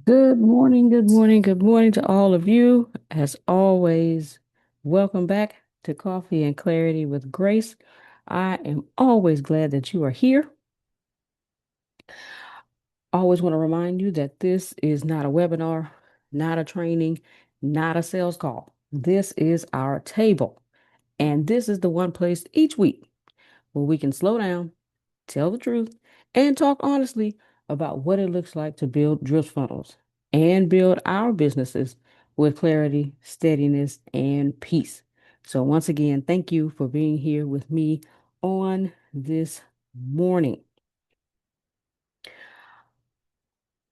Good morning, good morning, good morning to all of you. As always, welcome back to Coffee and Clarity with Grace. I am always glad that you are here. Always want to remind you that this is not a webinar, not a training, not a sales call. This is our table. And this is the one place each week where we can slow down, tell the truth, and talk honestly about what it looks like to build drip funnels and build our businesses with clarity, steadiness, and peace. So, once again, thank you for being here with me on this morning.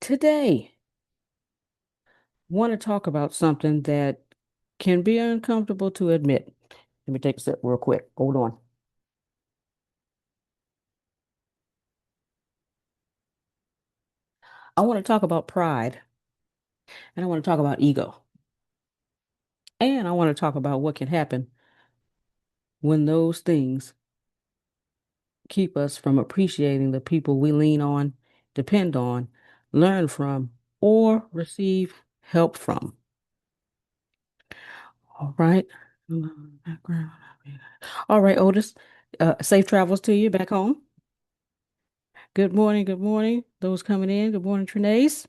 Today, want to talk about something that can be uncomfortable to admit. Let me take a sip real quick. Hold on. I want to talk about pride and I want to talk about ego. And I want to talk about what can happen when those things keep us from appreciating the people we lean on, depend on, learn from, or receive help from. All right. Background. All right, Otis. Safe travels to you back home. Good morning. Good morning. Those coming in. Good morning, Trinace.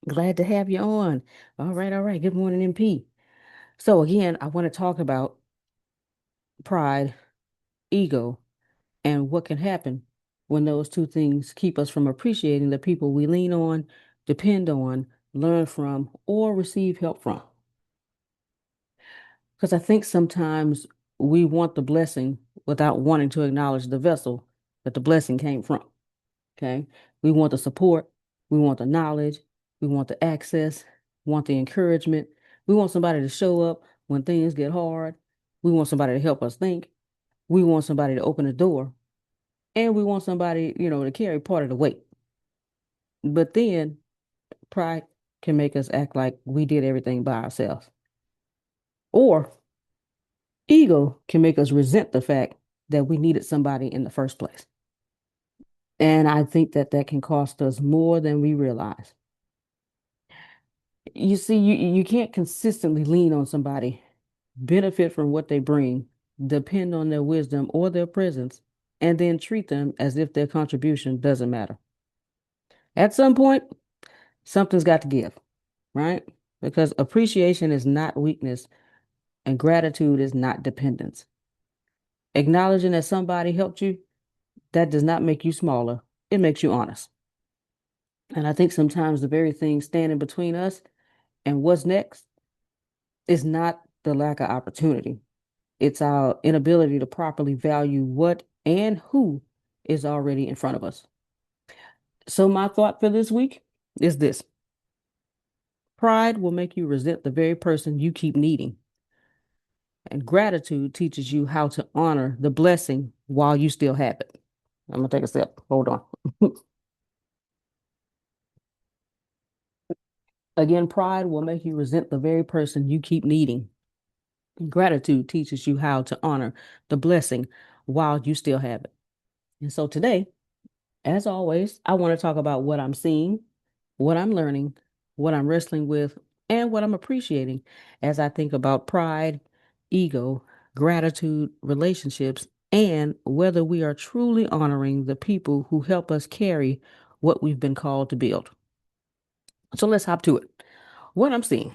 Glad to have you on. All right. All right. Good morning, MP. So again, I want to talk about pride, ego, and what can happen when those two things keep us from appreciating the people we lean on, depend on, learn from, or receive help from. Because I think sometimes we want the blessing without wanting to acknowledge the vessel that the blessing came from. Okay. We want the support, we want the knowledge, we want the access, want the encouragement. We want somebody to show up when things get hard. We want somebody to help us think. We want somebody to open the door. And we want somebody, to carry part of the weight. But then pride can make us act like we did everything by ourselves. Or ego can make us resent the fact that we needed somebody in the first place. And I think that that can cost us more than we realize. You see, you can't consistently lean on somebody, benefit from what they bring, depend on their wisdom or their presence, and then treat them as if their contribution doesn't matter. At some point, something's got to give, right? Because appreciation is not weakness and gratitude is not dependence. Acknowledging that somebody helped you, that does not make you smaller. It makes you honest. And I think sometimes the very thing standing between us and what's next is not the lack of opportunity. It's our inability to properly value what and who is already in front of us. So my thought for this week is this. Pride will make you resent the very person you keep needing. And gratitude teaches you how to honor the blessing while you still have it. I'm gonna take a sip. Hold on. Again, pride will make you resent the very person you keep needing. Gratitude teaches you how to honor the blessing while you still have it. And so today, as always, I want to talk about what I'm seeing, what I'm learning, what I'm wrestling with, and what I'm appreciating as I think about pride, ego, gratitude, relationships, and whether we are truly honoring the people who help us carry what we've been called to build. So let's hop to it. What I'm seeing.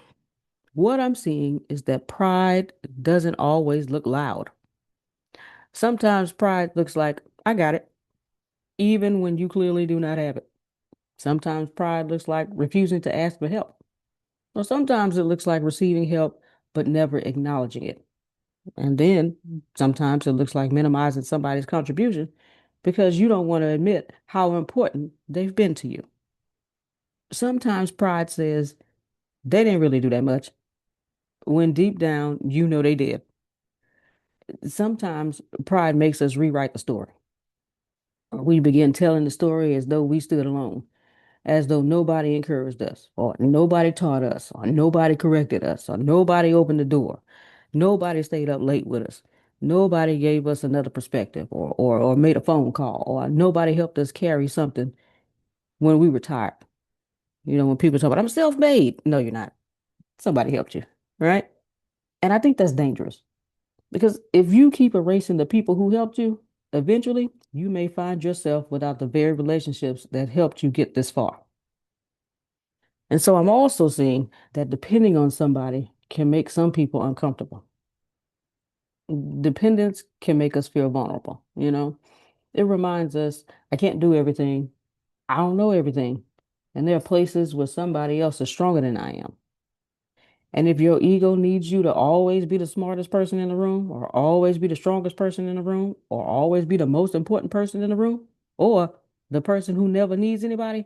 What I'm seeing is that pride doesn't always look loud. Sometimes pride looks like, I got it, even when you clearly do not have it. Sometimes pride looks like refusing to ask for help. Or sometimes it looks like receiving help but never acknowledging it. And then sometimes it looks like minimizing somebody's contribution because you don't want to admit how important they've been to you. Sometimes pride says they didn't really do that much, when deep down you know they did. Sometimes pride makes us rewrite the story. We begin telling the story as though we stood alone, as though nobody encouraged us, or nobody taught us, or nobody corrected us, or nobody opened the door. Nobody stayed up late with us. Nobody gave us another perspective or made a phone call, or nobody helped us carry something when we were tired. When people talk about, I'm self-made. No, you're not. Somebody helped you, right? And I think that's dangerous because if you keep erasing the people who helped you, eventually you may find yourself without the very relationships that helped you get this far. And so I'm also seeing that depending on somebody can make some people uncomfortable. Dependence can make us feel vulnerable. It reminds us, I can't do everything. I don't know everything. And there are places where somebody else is stronger than I am. And if your ego needs you to always be the smartest person in the room, or always be the strongest person in the room, or always be the most important person in the room, or the person who never needs anybody,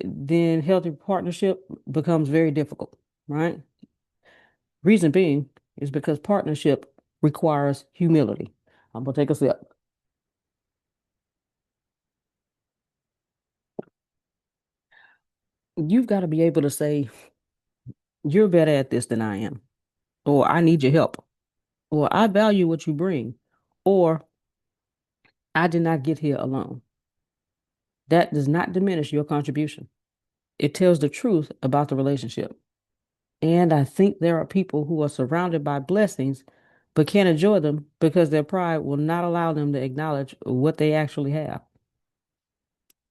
then healthy partnership becomes very difficult, right? Reason being is because partnership requires humility. I'm gonna take a sip. You've got to be able to say, you're better at this than I am, or I need your help, or I value what you bring, or I did not get here alone. That does not diminish your contribution. It tells the truth about the relationship. And I think there are people who are surrounded by blessings but can't enjoy them because their pride will not allow them to acknowledge what they actually have.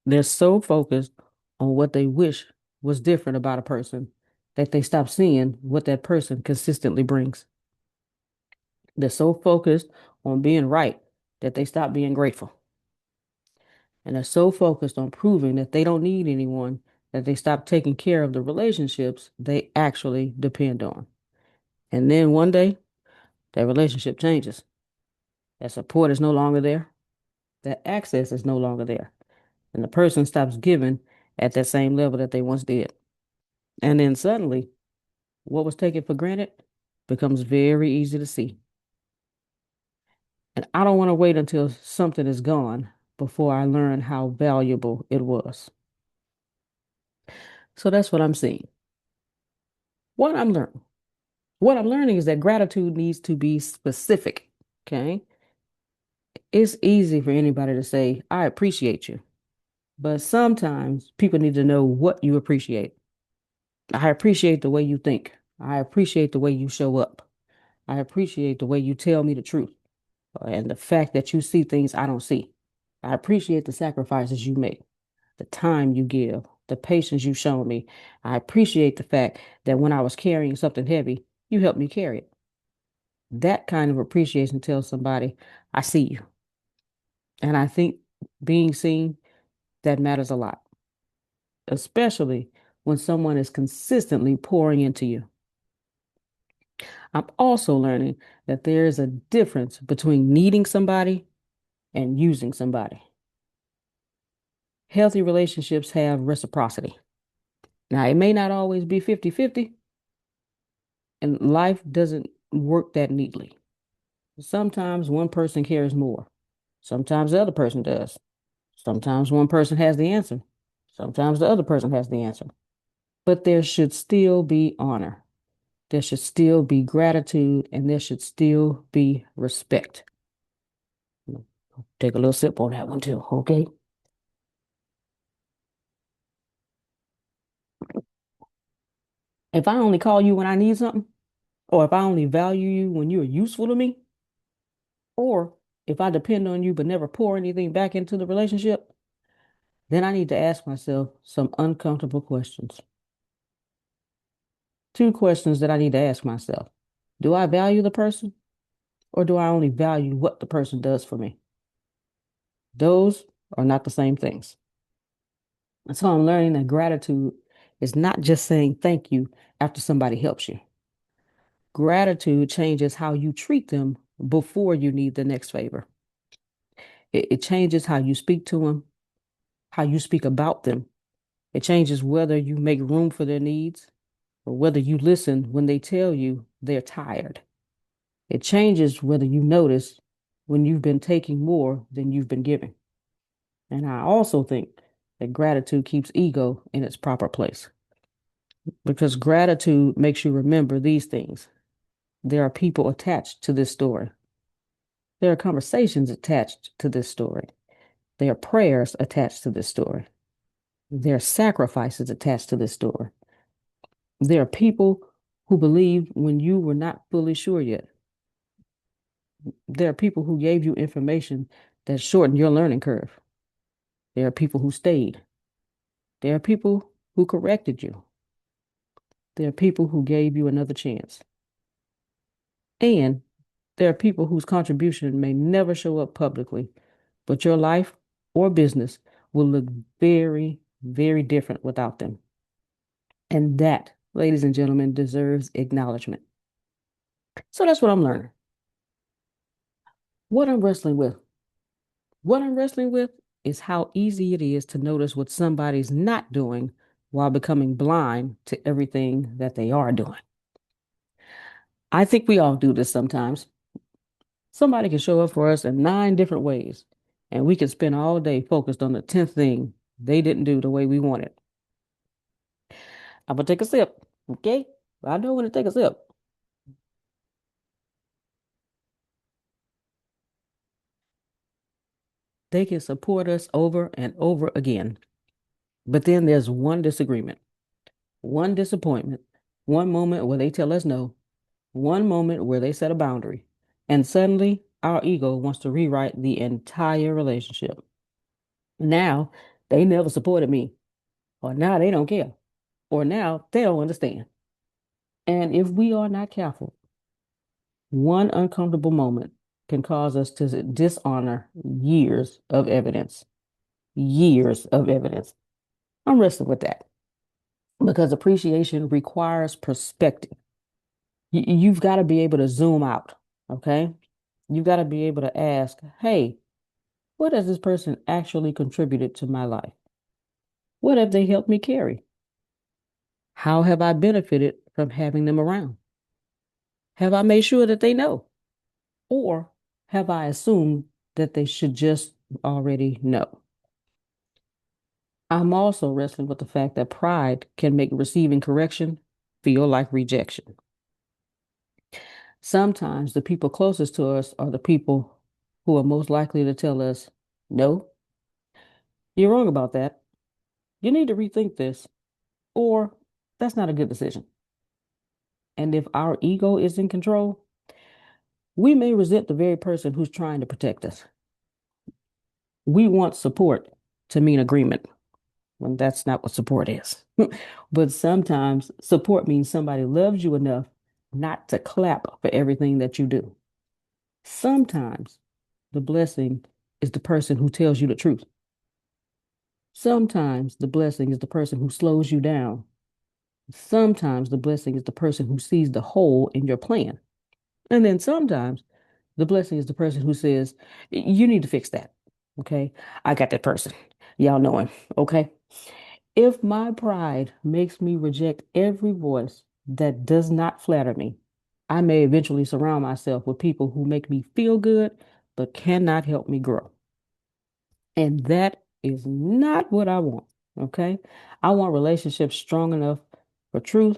They're so focused on what they wish was different about a person that they stop seeing what that person consistently brings. They're so focused on being right that they stop being grateful. And they're so focused on proving that they don't need anyone that they stop taking care of the relationships they actually depend on. And then one day, that relationship changes. That support is no longer there. That access is no longer there. And the person stops giving at that same level that they once did. And then suddenly, what was taken for granted becomes very easy to see. And I don't want to wait until something is gone before I learn how valuable it was. So that's what I'm seeing. What I'm learning. What I'm learning is that gratitude needs to be specific. Okay. It's easy for anybody to say, I appreciate you. But sometimes people need to know what you appreciate. I appreciate the way you think. I appreciate the way you show up. I appreciate the way you tell me the truth and the fact that you see things I don't see. I appreciate the sacrifices you make, the time you give, the patience you show me. I appreciate the fact that when I was carrying something heavy, you helped me carry it. That kind of appreciation tells somebody, I see you. And I think being seen, that matters a lot, especially when someone is consistently pouring into you. I'm also learning that there is a difference between needing somebody and using somebody. Healthy relationships have reciprocity. Now, it may not always be 50-50, and life doesn't work that neatly. Sometimes one person cares more. Sometimes the other person does. Sometimes one person has the answer. Sometimes the other person has the answer. But there should still be honor. There should still be gratitude, and there should still be respect. Take a little sip on that one too, okay? If I only call you when I need something, or if I only value you when you're useful to me, or if I depend on you but never pour anything back into the relationship, then I need to ask myself some uncomfortable questions. Two questions that I need to ask myself. Do I value the person, or do I only value what the person does for me? Those are not the same things. And so I'm learning that gratitude is not just saying thank you after somebody helps you. Gratitude changes how you treat them before you need the next favor. It changes how you speak to them, how you speak about them. It changes whether you make room for their needs or whether you listen when they tell you they're tired. It changes whether you notice when you've been taking more than you've been giving. And I also think that gratitude keeps ego in its proper place because gratitude makes you remember these things. There are people attached to this story. There are conversations attached to this story. There are prayers attached to this story. There are sacrifices attached to this story. There are people who believed when you were not fully sure yet. There are people who gave you information that shortened your learning curve. There are people who stayed. There are people who corrected you. There are people who gave you another chance. And there are people whose contribution may never show up publicly, but your life or business will look very, very different without them. And that, ladies and gentlemen, deserves acknowledgement. So that's what I'm learning. What I'm wrestling with. What I'm wrestling with is how easy it is to notice what somebody's not doing while becoming blind to everything that they are doing. I think we all do this sometimes. Somebody can show up for us in 9 different ways, and we can spend all day focused on the 10th thing they didn't do the way we wanted. I'm gonna take a sip, okay? I know when to take a sip. They can support us over and over again. But then there's one disagreement, one disappointment, one moment where they tell us no, one moment where they set a boundary, and suddenly our ego wants to rewrite the entire relationship. Now they never supported me, or now they don't care, or now they don't understand. And if we are not careful, one uncomfortable moment can cause us to dishonor years of evidence. I'm wrestling with that because appreciation requires perspective. You've got to be able to zoom out, okay? You've got to be able to ask, hey, what has this person actually contributed to my life? What have they helped me carry? How have I benefited from having them around? Have I made sure that they know? Or have I assumed that they should just already know? I'm also wrestling with the fact that pride can make receiving correction feel like rejection. Sometimes the people closest to us are the people who are most likely to tell us, no, you're wrong about that. You need to rethink this, or that's not a good decision. And if our ego is in control, we may resent the very person who's trying to protect us. We want support to mean agreement when that's not what support is. But sometimes support means somebody loves you enough not to clap for everything that you do. Sometimes the blessing is the person who tells you the truth. Sometimes the blessing is the person who slows you down. Sometimes the blessing is the person who sees the hole in your plan. And then sometimes the blessing is the person who says, you need to fix that. Okay. I got that person. Y'all know him. Okay. If my pride makes me reject every voice that does not flatter me, I may eventually surround myself with people who make me feel good but cannot help me grow. And that is not what I want. Okay. I want relationships strong enough for truth,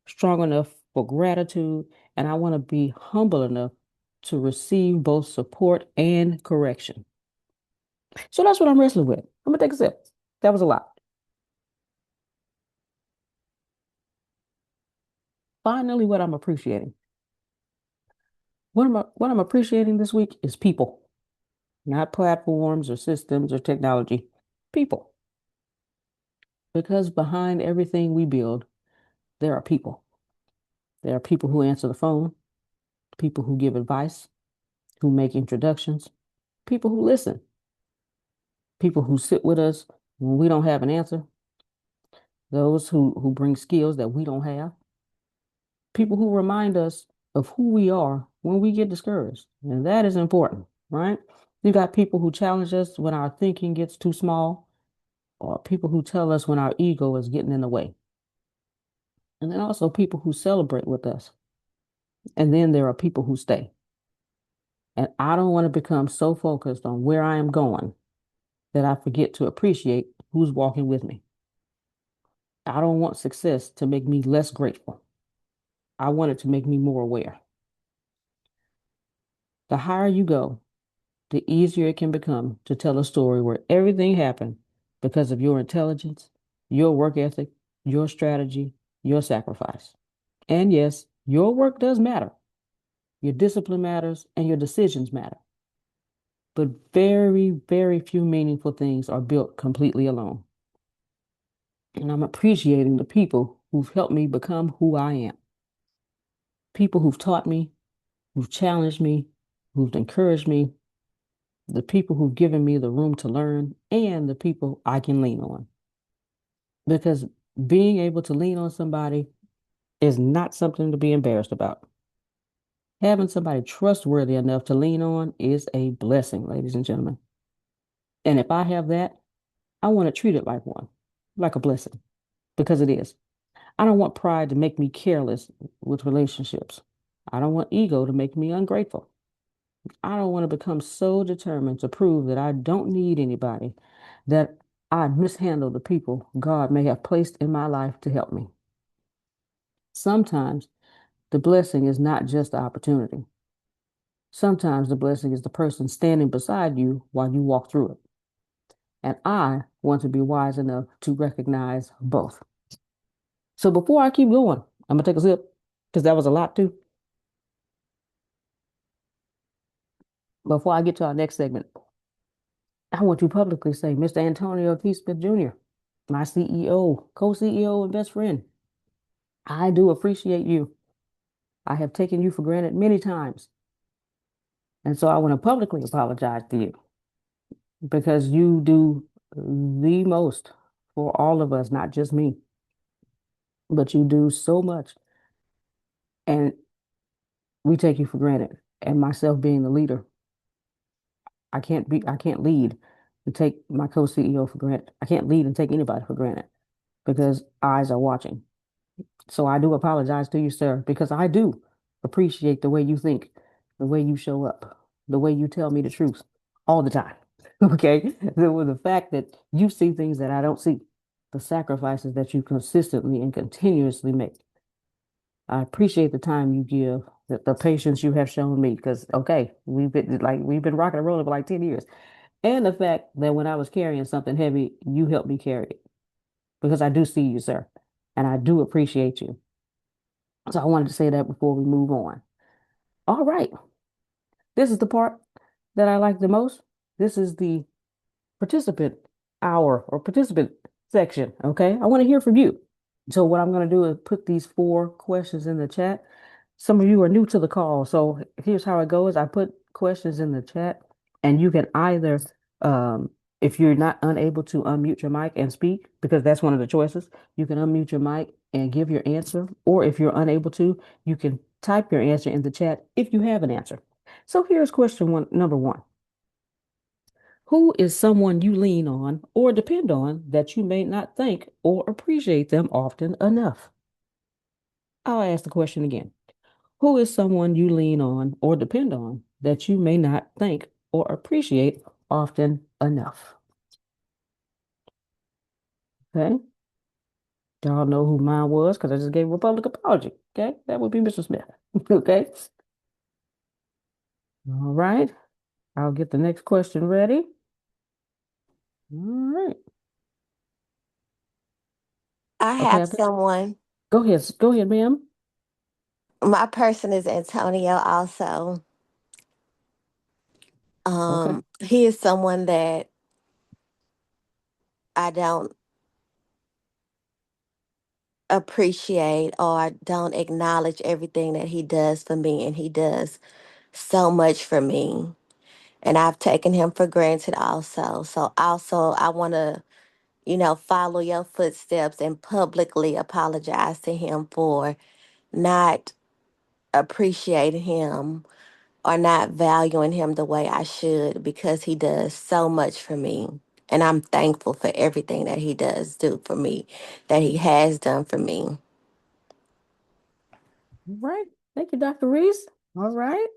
strong enough for gratitude, and I want to be humble enough to receive both support and correction. So that's what I'm wrestling with. I'm gonna take a sip. That was a lot. Finally, what I'm appreciating. What I'm appreciating this week is people, not platforms or systems or technology. People. Because behind everything we build, there are people. There are people who answer the phone, people who give advice, who make introductions, people who listen, people who sit with us when we don't have an answer, those who bring skills that we don't have, people who remind us of who we are when we get discouraged. And that is important, right? You got people who challenge us when our thinking gets too small, or people who tell us when our ego is getting in the way. And then also people who celebrate with us. And then there are people who stay. And I don't want to become so focused on where I am going that I forget to appreciate who's walking with me. I don't want success to make me less grateful. I want it to make me more aware. The higher you go, the easier it can become to tell a story where everything happened because of your intelligence, your work ethic, your strategy, your sacrifice. And yes, your work does matter. Your discipline matters and your decisions matter. But very, very few meaningful things are built completely alone. And I'm appreciating the people who've helped me become who I am. People who've taught me, who've challenged me, who've encouraged me, the people who've given me the room to learn, and the people I can lean on. Because being able to lean on somebody is not something to be embarrassed about. Having somebody trustworthy enough to lean on is a blessing, ladies and gentlemen. And if I have that, I want to treat it like one, like a blessing, because it is. I don't want pride to make me careless with relationships. I don't want ego to make me ungrateful. I don't want to become so determined to prove that I don't need anybody, that I mishandle the people God may have placed in my life to help me. Sometimes the blessing is not just the opportunity. Sometimes the blessing is the person standing beside you while you walk through it. And I want to be wise enough to recognize both. So before I keep going, I'm gonna take a sip because that was a lot too. Before I get to our next segment, I want to publicly say, Mr. Antonio T. Smith Jr., my CEO, co-CEO, and best friend, I do appreciate you. I have taken you for granted many times. And so I want to publicly apologize to you because you do the most for all of us, not just me, but you do so much. And we take you for granted. And myself being the leader, I can't lead and take my co-CEO for granted. I can't lead and take anybody for granted because eyes are watching. So I do apologize to you, sir, because I do appreciate the way you think, the way you show up, the way you tell me the truth all the time. Okay? The fact that you see things that I don't see, the sacrifices that you consistently and continuously make. I appreciate the time you give, the patience you have shown me, because okay, we've been rocking and rolling for like 10 years. And the fact that when I was carrying something heavy, you helped me carry it. Because I do see you, sir. And I do appreciate you. So I wanted to say that before we move on. All right. This is the part that I like the most. This is the participant hour or participant section. Okay. I want to hear from you. So what I'm going to do is put these 4 questions in the chat. Some of you are new to the call, so here's how it goes. I put questions in the chat, and you can either, if you're not unable to unmute your mic and speak, because that's one of the choices, you can unmute your mic and give your answer, or if you're unable to, you can type your answer in the chat if you have an answer. So here's question one, number one. Who is someone you lean on or depend on that you may not thank or appreciate them often enough? I'll ask the question again. Who is someone you lean on or depend on that you may not thank or appreciate often enough? Okay. Y'all know who mine was because I just gave a public apology. Okay. That would be Mr. Smith. Okay. All right. I'll get the next question ready. All right. I Okay. have someone. Go ahead. Go ahead, ma'am. My person is Antonio also. Okay. He is someone that I don't appreciate or I don't acknowledge everything that he does for me, and he does so much for me. And I've taken him for granted also. So also I want to, follow your footsteps and publicly apologize to him for not appreciating him or not valuing him the way I should, because he does so much for me. And I'm thankful for everything that he does do for me, that he has done for me. All right. Thank you, Dr. Reese. All right.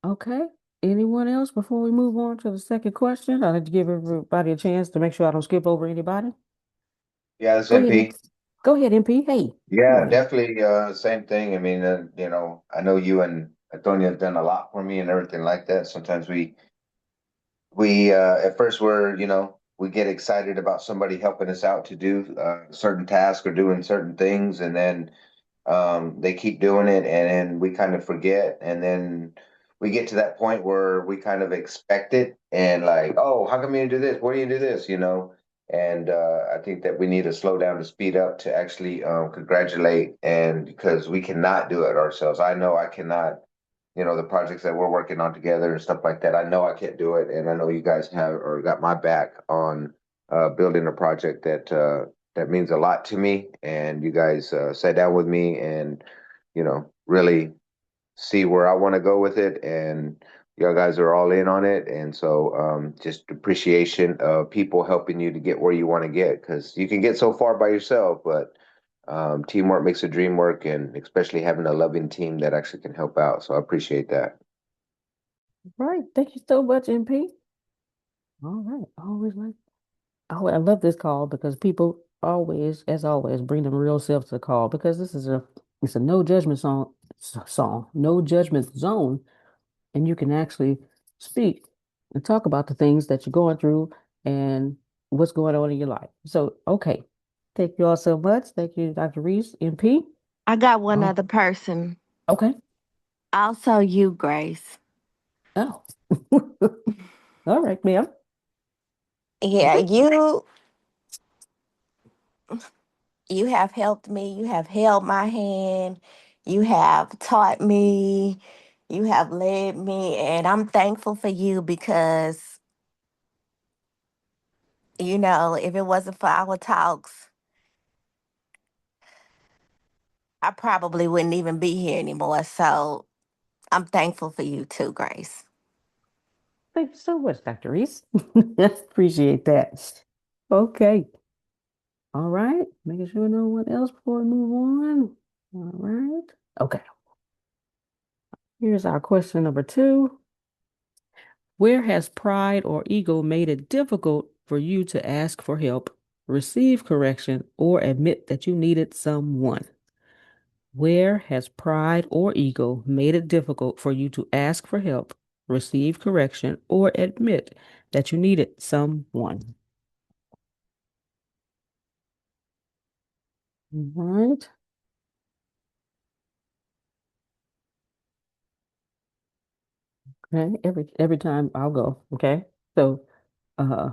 Okay. Anyone else before we move on to the second question? I'd like to give everybody a chance to make sure I don't skip over anybody. Yeah, that's Go ahead, MP. MP. Go ahead, MP. Hey, good Yeah, morning. definitely. Same thing. I mean, I know you and Antonio have done a lot for me and everything like that. Sometimes we at first we're, we get excited about somebody helping us out to do certain tasks or doing certain things, and then they keep doing it, and then we kind of forget, and then we get to that point where we kind of expect it, and like, oh, how come you didn't do this? Why do you do this? You know. And I think that we need to slow down to speed up to actually congratulate, and because we cannot do it ourselves. I know I cannot, the projects that we're working on together and stuff like that. I know I can't do it, and I know you guys have or got my back on building a project that means a lot to me. And you guys sat down with me and really see where I want to go with it, and you guys are all in on it. And so just appreciation of people helping you to get where you want to get, because you can get so far by yourself, but teamwork makes a dream work, and especially having a loving team that actually can help out. So I appreciate that. Right. Thank you so much, MP. All right. Always like, oh, I love this call because people always, as always, bring them real self to the call because it's a no judgment song, no judgment zone, and you can actually speak and talk about the things that you're going through and what's going on in your life. So, okay. Thank you all so much. Thank you, Dr. Reese, MP. I got one Oh, other person. okay. Also, you, Grace. Oh. All right, ma'am. Yeah, Okay. you have helped me. You have held my hand. You have taught me. You have led me, and I'm thankful for you because if it wasn't for our talks, I probably wouldn't even be here anymore. So I'm thankful for you too, Grace. Thank you so much, Dr. Reese. Appreciate that. Okay. All right. Making sure no one else before we move on. All right. Okay. Here's our question number two. Where has pride or ego made it difficult for you to ask for help, receive correction, or admit that you needed someone? Where has pride or ego made it difficult for you to ask for help, receive correction, or admit that you needed someone? All right. Okay. Every time I'll go. Okay. So uh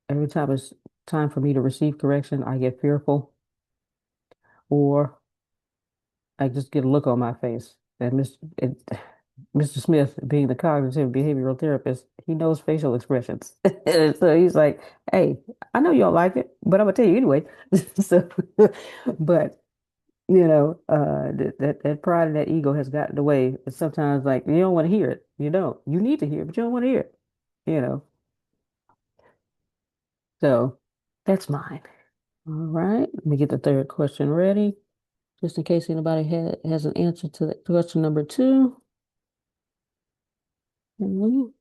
every time it's time for me to receive correction, I get fearful or I just get a look on my face. And Mr. Smith, being the cognitive behavioral therapist, he knows facial expressions. So he's like, hey, I know you don't like it, but I'm gonna tell you anyway. So, but that pride and that ego has gotten in the way. It's sometimes like you don't want to hear it. You don't. You need to hear it, but you don't want to hear it. You know. So that's mine. All right. Let me get the third question ready, just in case anybody has an answer to that question number two. Okay. Hold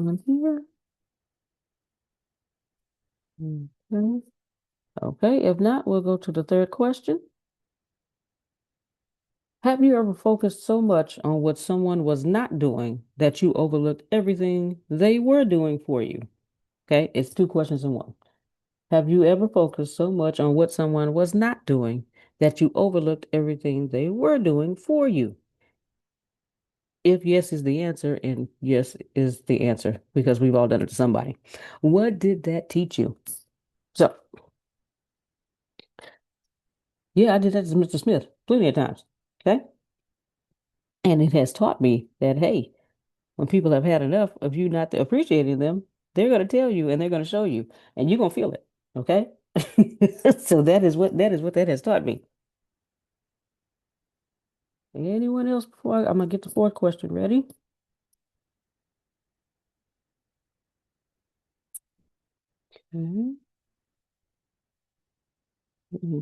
on here. Okay. Okay. If not, we'll go to the third question. Have you ever focused so much on what someone was not doing that you overlooked everything they were doing for you? Okay. It's two questions in one. Have you ever focused so much on what someone was not doing that you overlooked everything they were doing for you? If yes is the answer, and yes is the answer, because we've all done it to somebody. What did that teach you? So, yeah, I did that to Mr. Smith plenty of times. Okay. And it has taught me that, hey, when people have had enough of you not appreciating them, they're going to tell you and they're going to show you, and you're going to feel it. Okay. So that is what that has taught me. Anyone else before I'm gonna get the fourth question ready? Okay.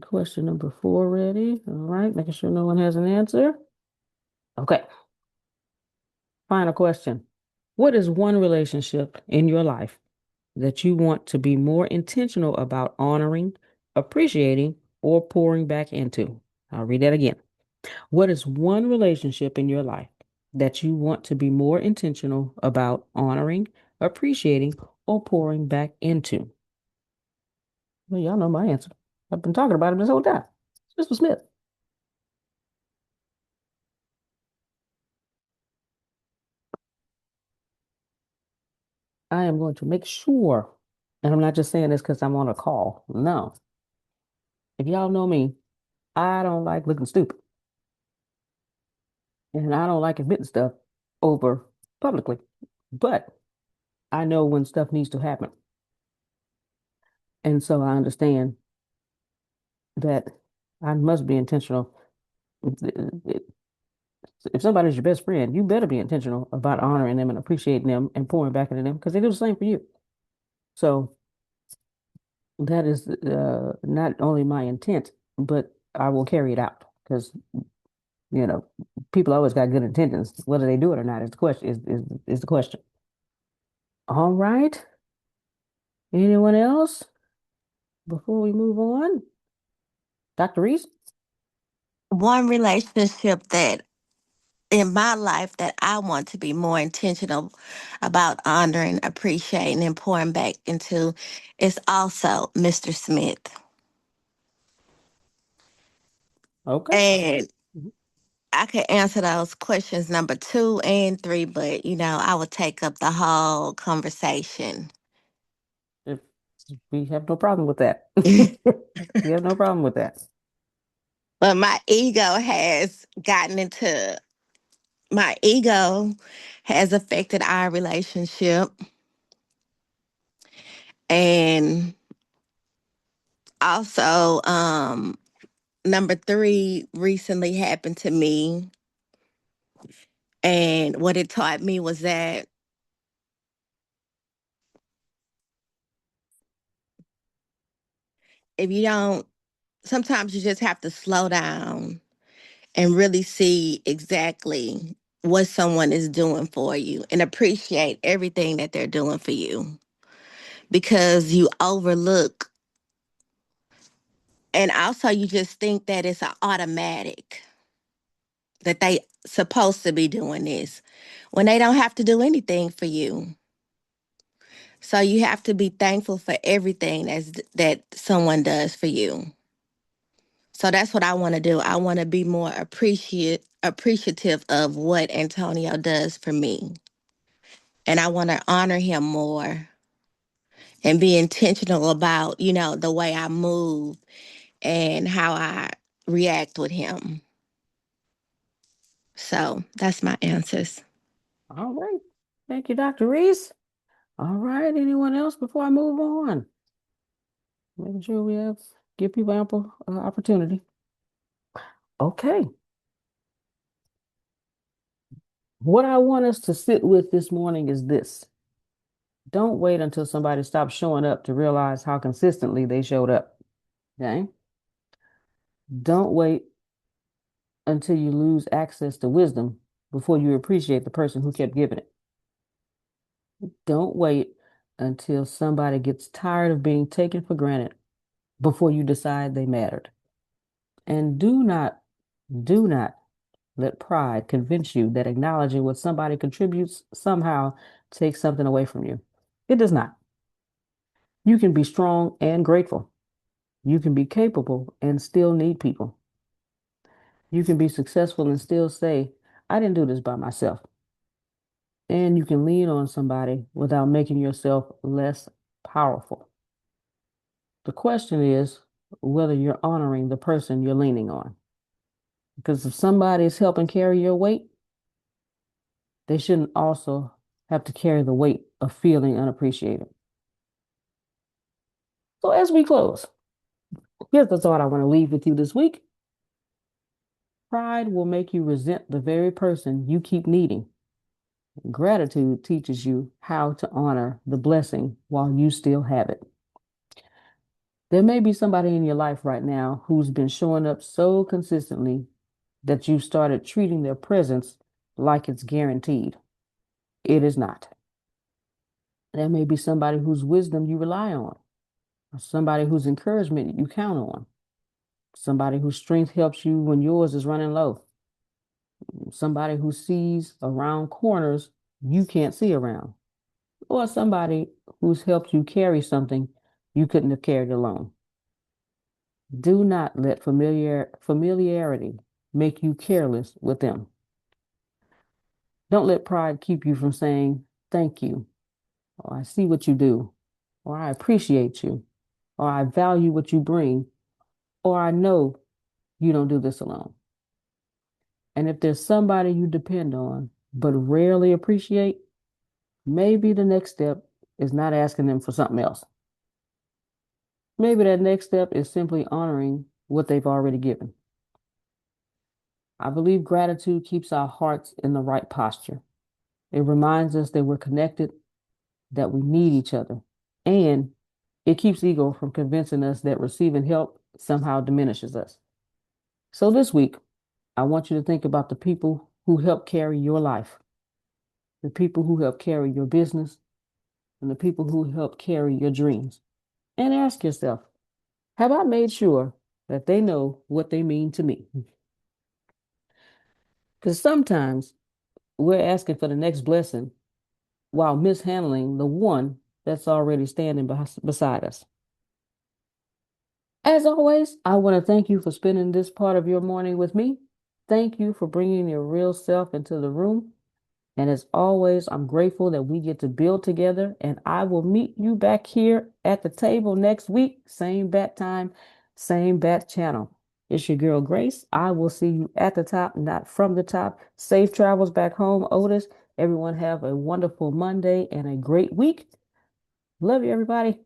Question number four ready. All right, making sure no one has an answer. Okay. Final question. What is one relationship in your life that you want to be more intentional about honoring, appreciating, or pouring back into? I'll read that again. What is one relationship in your life that you want to be more intentional about honoring, appreciating, or pouring back into? Well, y'all know my answer. I've been talking about it this whole time. Mr. Smith. I am going to make sure, and I'm not just saying this because I'm on a call. No. If y'all know me, I don't like looking stupid. And I don't like admitting stuff over publicly. But I know when stuff needs to happen. And so I understand that I must be intentional. If somebody's your best friend, you better be intentional about honoring them and appreciating them and pouring back into them because they do the same for you. So that is not only my intent, but I will carry it out because you know people always got good intentions. Whether they do it or not is the question. Is the question. All right. Anyone else before we move on? Dr. Reese? One relationship that in my life that I want to be more intentional about honoring, appreciating, and pouring back into is also Mr. Smith. Okay. And I could answer those questions number 2 and 3, but I would take up the whole conversation. If we have no problem with that. But We have no problem with that. my my ego has affected our relationship. And also, number 3 recently happened to me. And what it taught me was that if you don't, sometimes you just have to slow down and really see exactly what someone is doing for you and appreciate everything that they're doing for you because you overlook and also you just think that it's an automatic that they supposed to be doing this when they don't have to do anything for you. So you have to be thankful for everything that someone does for you. So that's what I want to do. I want to be more appreciative of what Antonio does for me. And I want to honor him more and be intentional about, the way I move and how I react with him. So that's my answers. All right. Thank you, Dr. Reese. All right. Anyone else before I move on? Making sure we give people ample opportunity. Okay. What I want us to sit with this morning is this. Don't wait until somebody stops showing up to realize how consistently they showed up. Okay? Don't wait until you lose access to wisdom before you appreciate the person who kept giving it. Don't wait until somebody gets tired of being taken for granted before you decide they mattered. And do not let pride convince you that acknowledging what somebody contributes somehow takes something away from you. It does not. You can be strong and grateful. You can be capable and still need people. You can be successful and still say, I didn't do this by myself. And you can lean on somebody without making yourself less powerful. The question is whether you're honoring the person you're leaning on. Because if somebody is helping carry your weight, they shouldn't also have to carry the weight of feeling unappreciated. So as we close, here's the thought I want to leave with you this week. Pride will make you resent the very person you keep needing. Gratitude teaches you how to honor the blessing while you still have it. There may be somebody in your life right now who's been showing up so consistently that you started treating their presence like it's guaranteed. It is not. There may be somebody whose wisdom you rely on, or somebody whose encouragement you count on, somebody whose strength helps you when yours is running low, somebody who sees around corners you can't see around. or somebody who's helped you carry something you couldn't have carried alone. Do not let familiarity make you careless with them. Don't let pride keep you from saying thank you, or I see what you do, or I appreciate you, or I value what you bring, or I know you don't do this alone. And if there's somebody you depend on but rarely appreciate, maybe the next step is not asking them for something else. Maybe that next step is simply honoring what they've already given. I believe gratitude keeps our hearts in the right posture. It reminds us that we're connected, that we need each other, and it keeps ego from convincing us that receiving help somehow diminishes us. So this week, I want you to think about the people who help carry your life, the people who help carry your business, and the people who help carry your dreams. And ask yourself, have I made sure that they know what they mean to me? Because sometimes we're asking for the next blessing while mishandling the one that's already standing beside us. As always, I want to thank you for spending this part of your morning with me. Thank you for bringing your real self into the room. And as always, I'm grateful that we get to build together. And I will meet you back here at the table next week. Same bat time, same bat channel. It's your girl Grace. I will see you at the top, not from the top. Safe travels back home, Otis. Everyone have a wonderful Monday and a great week. Love you, everybody.